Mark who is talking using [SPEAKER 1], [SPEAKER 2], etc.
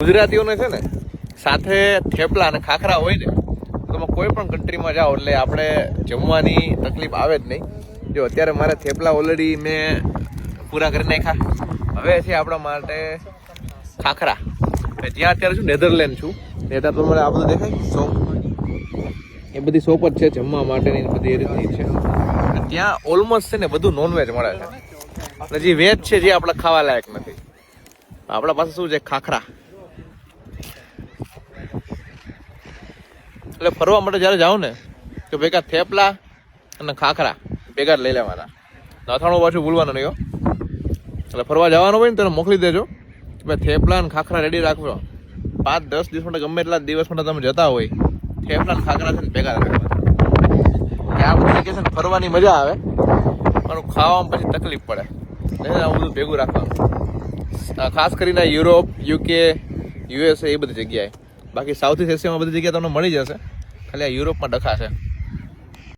[SPEAKER 1] ગુજરાતીઓને છે ને સાથે થેપલા અને ખાખરા હોય ને તો તમે કોઈ પણ કન્ટ્રીમાં જાઓ એટલે આપણે જમવાની તકલીફ આવે જ નહીં. જો અત્યારે મારે થેપલા ઓલરેડી મેં પૂરા કરી નાખ્યા. હવે છે આપણા માટે ખાખરા. જ્યાં અત્યારે છું નેધરલેન્ડ છું. નેધર તમારે આ બધું દેખાય શોપ, એ બધી શોપ જ છે જમવા માટેની બધી એ રીતની છે. ત્યાં ઓલમોસ્ટ છે ને બધું નોનવેજ મળે છે. એટલે જે વેજ છે જે આપણે ખાવા લાયક નથી. આપણા પાસે શું છે ખાખરા. એટલે ફરવા માટે જયારે જાવ ને તો ભેગા થેપલા અને ખાખરા ભેગા જ લઈ લેવાના. અથાણું પાછું ભૂલવાનું નહીં હો. એટલે ફરવા જવાનું હોય ને તો મોકલી દેજો. ભાઈ થેપલા અને ખાખરા રેડી રાખજો. 5-10 દિવસ માટે ગમે એટલા દિવસ માટે તમે જતા હોય થેપલા અને ખાખરા છે ને ભેગા રાખવાના. આ બધી જગ્યાએ છે ને ફરવાની મજા આવે પણ ખાવામાં પછી તકલીફ પડે. એટલે આ બધું ભેગું રાખવાનું. ખાસ કરીને યુરોપ, UK, USA એ બધી જગ્યાએ. બાકી સાઉથ ઇસ્ટ એશિયામાં બધી જગ્યાએ તમને મળી જશે. ખાલી આ યુરોપમાં ડખા છે.